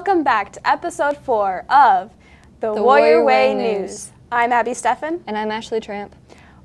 Welcome back to episode 4 of The Warrior Way News. I'm Abby Steffen. And I'm Ashley Tramp.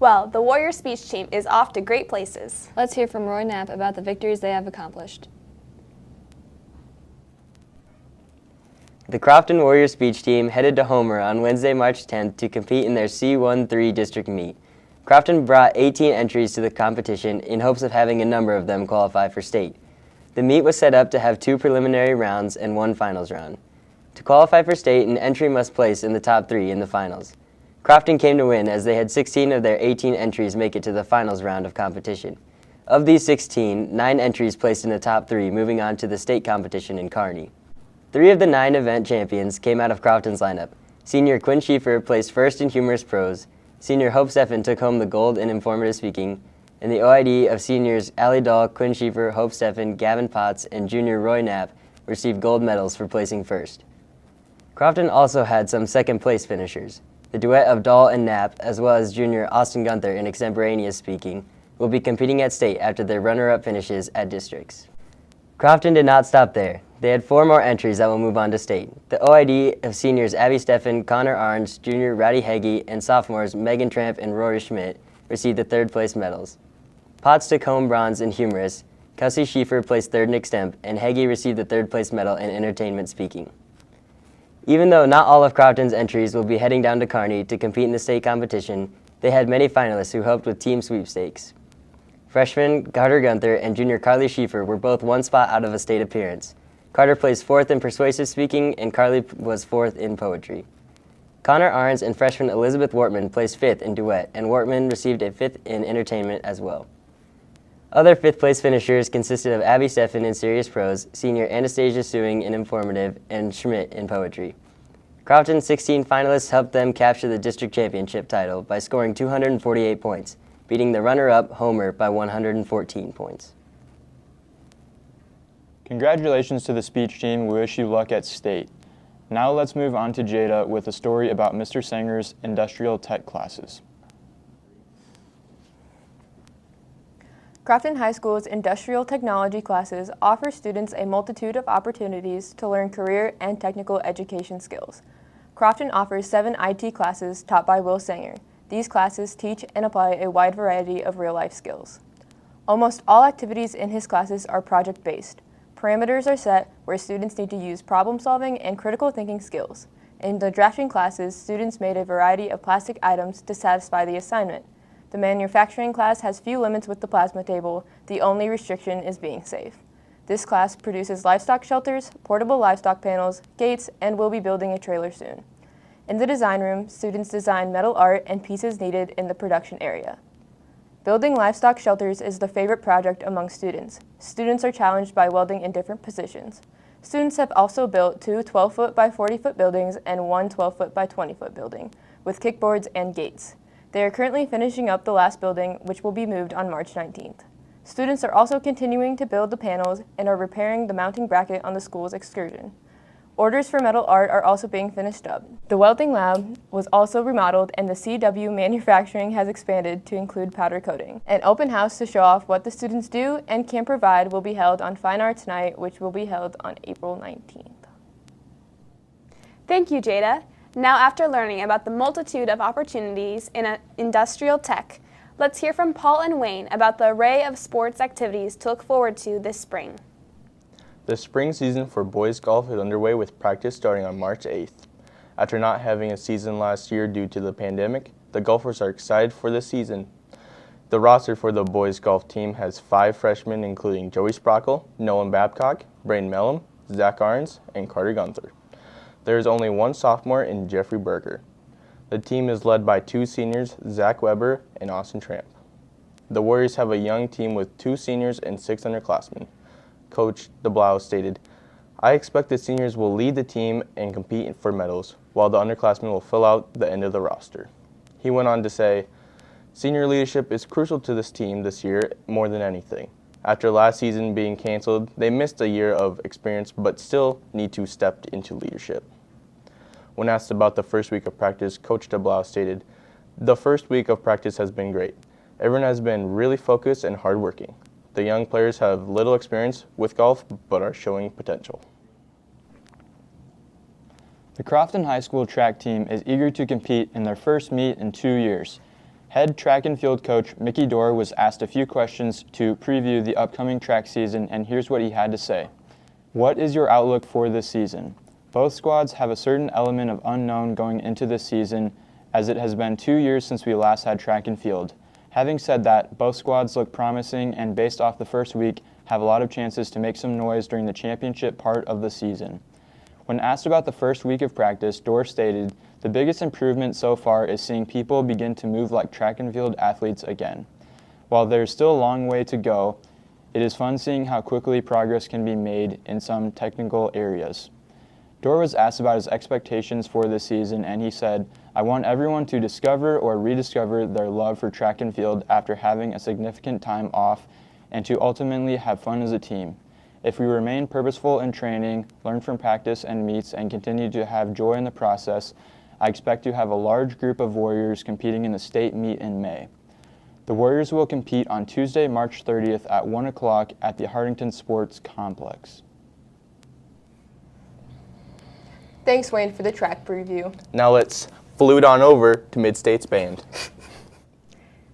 Well, the Warrior speech team is off to great places. Let's hear from Roy Knapp about the victories they have accomplished. The Crofton Warrior speech team headed to Homer on Wednesday, March 10th to compete in their C13 district meet. Crofton brought 18 entries to the competition in hopes of having a number of them qualify for state. The meet was set up to have 2 preliminary rounds and 1 finals round. To qualify for state, an entry must place in the top 3 in the finals. Crofton came to win as they had 16 of their 18 entries make it to the finals round of competition. Of these 16, 9 entries placed in the top 3, moving on to the state competition in Kearney. 3 of the 9 event champions came out of Crofton's lineup. Senior Quinn Schieffer placed first in humorous prose, Senior Hope Steffen took home the gold in informative speaking, and the OID of seniors Allie Dahl, Quinn Schieffer, Hope Steffen, Gavin Potts, and junior Roy Knapp received gold medals for placing first. Crofton also had some second-place finishers. The duet of Dahl and Knapp, as well as junior Austin Gunther in extemporaneous speaking, will be competing at state after their runner-up finishes at districts. Crofton did not stop there. They had 4 more entries that will move on to state. The OID of seniors Abby Steffen, Connor Arns, junior Rowdy Heggie, and sophomores Megan Tramp and Rory Schmidt received the third-place medals. Potts took home bronze in humorous, Kelsey Schieffer placed third in extemp, and Heggie received the third-place medal in entertainment speaking. Even though not all of Crofton's entries will be heading down to Kearney to compete in the state competition, they had many finalists who helped with team sweepstakes. Freshman Carter Gunther and junior Carly Schieffer were both 1 spot out of a state appearance. Carter placed 4th in persuasive speaking, and Carly was 4th in poetry. Connor Arns and freshman Elizabeth Wortman placed 5th in duet, and Wortman received a 5th in entertainment as well. Other 5th-place finishers consisted of Abby Steffen in serious prose, senior Anastasia Sewing in informative, and Schmidt in poetry. Crofton's 16 finalists helped them capture the district championship title by scoring 248 points, beating the runner-up Homer by 114 points. Congratulations to the speech team. We wish you luck at state. Now let's move on to Jada with a story about Mr. Sanger's industrial tech classes. Crofton High School's industrial technology classes offer students a multitude of opportunities to learn career and technical education skills. Crofton offers 7 IT classes taught by Will Sanger. These classes teach and apply a wide variety of real-life skills. Almost all activities in his classes are project-based. Parameters are set where students need to use problem-solving and critical thinking skills. In the drafting classes, students made a variety of plastic items to satisfy the assignment. The manufacturing class has few limits with the plasma table. The only restriction is being safe. This class produces livestock shelters, portable livestock panels, gates, and will be building a trailer soon. In the design room, students design metal art and pieces needed in the production area. Building livestock shelters is the favorite project among students. Students are challenged by welding in different positions. Students have also built 2 12-foot by 40-foot buildings and 1 12-foot by 20-foot building, with kickboards and gates. They are currently finishing up the last building, which will be moved on March 19th. Students are also continuing to build the panels and are repairing the mounting bracket on the school's excursion. Orders for metal art are also being finished up. The welding lab was also remodeled, and the CW manufacturing has expanded to include powder coating. An open house to show off what the students do and can provide will be held on Fine Arts Night, which will be held on April 19th. Thank you, Jada. Now, after learning about the multitude of opportunities in industrial tech, let's hear from Paul and Wayne about the array of sports activities to look forward to this spring. The spring season for boys golf is underway with practice starting on March 8th. After not having a season last year due to the pandemic, the golfers are excited for the season. The roster for the boys golf team has 5 freshmen including Joey Sprockle, Nolan Babcock, Braden Mellum, Zach Arns, and Carter Gunther. There is only 1 sophomore in Jeffrey Berger. The team is led by 2 seniors, Zach Weber and Austin Tramp. The Warriors have a young team with 2 seniors and 6 underclassmen. Coach DeBlau stated, "I expect the seniors will lead the team and compete for medals, while the underclassmen will fill out the end of the roster." He went on to say, "Senior leadership is crucial to this team this year more than anything. After last season being canceled, they missed a year of experience but still need to step into leadership." When asked about the first week of practice, Coach DeBlau stated, "The first week of practice has been great. Everyone has been really focused and hardworking. The young players have little experience with golf but are showing potential." The Crofton High School track team is eager to compete in their first meet in 2 years. Head track and field coach Mickey Dorr was asked a few questions to preview the upcoming track season, and here's what he had to say. What is your outlook for this season? Both squads have a certain element of unknown going into this season, as it has been 2 years since we last had track and field. Having said that, both squads look promising and based off the first week, have a lot of chances to make some noise during the championship part of the season. When asked about the first week of practice, Dorr stated, the biggest improvement so far is seeing people begin to move like track and field athletes again. While there's still a long way to go, it is fun seeing how quickly progress can be made in some technical areas. Dorr was asked about his expectations for this season, and he said, I want everyone to discover or rediscover their love for track and field after having a significant time off and to ultimately have fun as a team. If we remain purposeful in training, learn from practice and meets, and continue to have joy in the process, I expect to have a large group of Warriors competing in the state meet in May. The Warriors will compete on Tuesday, March 30th at 1 o'clock at the Hartington Sports Complex. Thanks, Wayne, for the track preview. Now let's flute on over to Mid-States Band.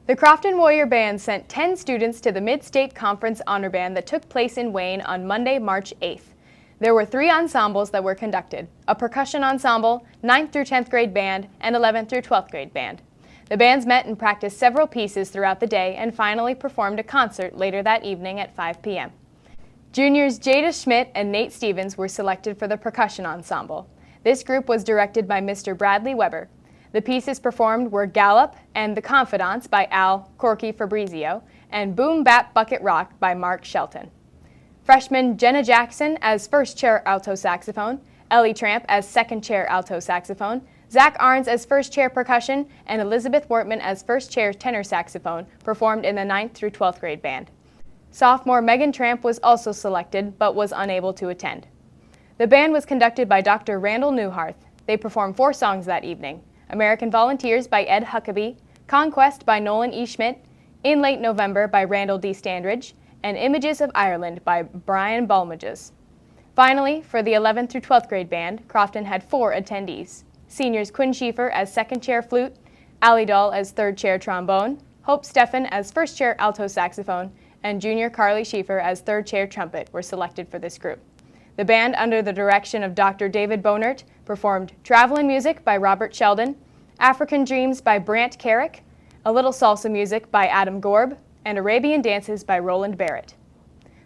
The Crofton Warrior Band sent 10 students to the Mid-State Conference Honor Band that took place in Wayne on Monday, March 8th. There were 3 ensembles that were conducted, a percussion ensemble, 9th through 10th grade band, and 11th through 12th grade band. The bands met and practiced several pieces throughout the day and finally performed a concert later that evening at 5 p.m. Juniors Jada Schmidt and Nate Stevens were selected for the percussion ensemble. This group was directed by Mr. Bradley Weber. The pieces performed were Gallop and The Confidants by Al Corky Fabrizio and Boom Bap Bucket Rock by Mark Shelton. Freshman Jenna Jackson as first chair alto saxophone, Ellie Tramp as second chair alto saxophone, Zach Arns as first chair percussion, and Elizabeth Wortman as first chair tenor saxophone performed in the 9th through 12th grade band. Sophomore Megan Tramp was also selected but was unable to attend. The band was conducted by Dr. Randall Newharth. They performed 4 songs that evening. American Volunteers by Ed Huckabee, Conquest by Nolan E. Schmidt, In Late November by Randall D. Standridge, and Images of Ireland by Brian Balmages. Finally, for the 11th through 12th grade band, Crofton had 4 attendees. Seniors Quinn Schieffer as second chair flute, Allie Dahl as third chair trombone, Hope Steffen as first chair alto saxophone, and junior Carly Schieffer as third chair trumpet were selected for this group. The band, under the direction of Dr. David Bonert, performed Travelin' Music by Robert Sheldon, African Dreams by Brant Carrick, A Little Salsa Music by Adam Gorb, and Arabian Dances by Roland Barrett.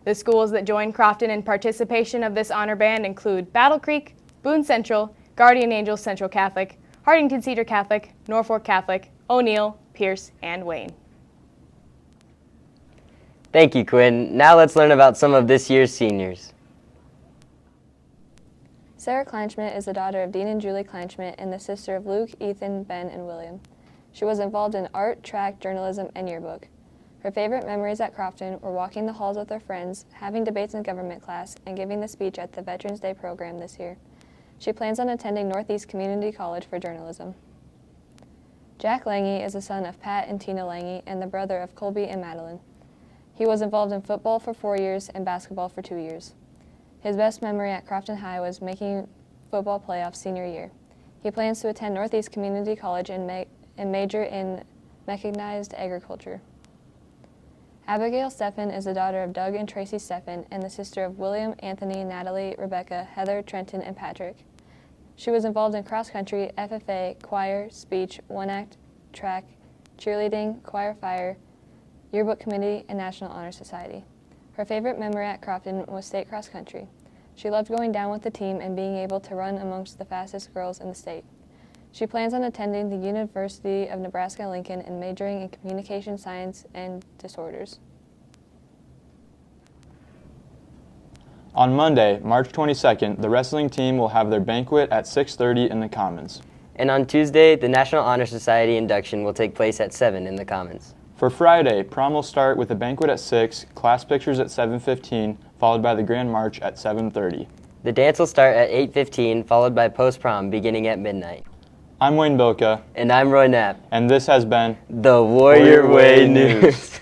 The schools that joined Crofton in participation of this honor band include Battle Creek, Boone Central, Guardian Angels Central Catholic, Hartington Cedar Catholic, Norfolk Catholic, O'Neill, Pierce, and Wayne. Thank you, Quinn. Now let's learn about some of this year's seniors. Sarah Kleinschmidt is the daughter of Dean and Julie Kleinschmidt and the sister of Luke, Ethan, Ben, and William. She was involved in art, track, journalism, and yearbook. Her favorite memories at Crofton were walking the halls with her friends, having debates in government class, and giving the speech at the Veterans Day program this year. She plans on attending Northeast Community College for journalism. Jack Lange is the son of Pat and Tina Lange and the brother of Colby and Madeline. He was involved in football for 4 years and basketball for 2 years. His best memory at Crofton High was making football playoffs senior year. He plans to attend Northeast Community College and major in mechanized agriculture. Abigail Steffen is the daughter of Doug and Tracy Steffen and the sister of William, Anthony, Natalie, Rebecca, Heather, Trenton, and Patrick. She was involved in cross-country, FFA, choir, speech, one-act, track, cheerleading, choir fire, yearbook committee, and National Honor Society. Her favorite memory at Crofton was state cross-country. She loved going down with the team and being able to run amongst the fastest girls in the state. She plans on attending the University of Nebraska-Lincoln and majoring in communication science and disorders. On Monday, March 22nd, the wrestling team will have their banquet at 6:30 in the Commons. And on Tuesday, the National Honor Society induction will take place at 7 in the Commons. For Friday, prom will start with a banquet at 6, class pictures at 7:15, followed by the Grand March at 7:30. The dance will start at 8:15, followed by post-prom beginning at midnight. I'm Wayne Bilka, And I'm Roy Knapp. and this has been The Warrior Way News.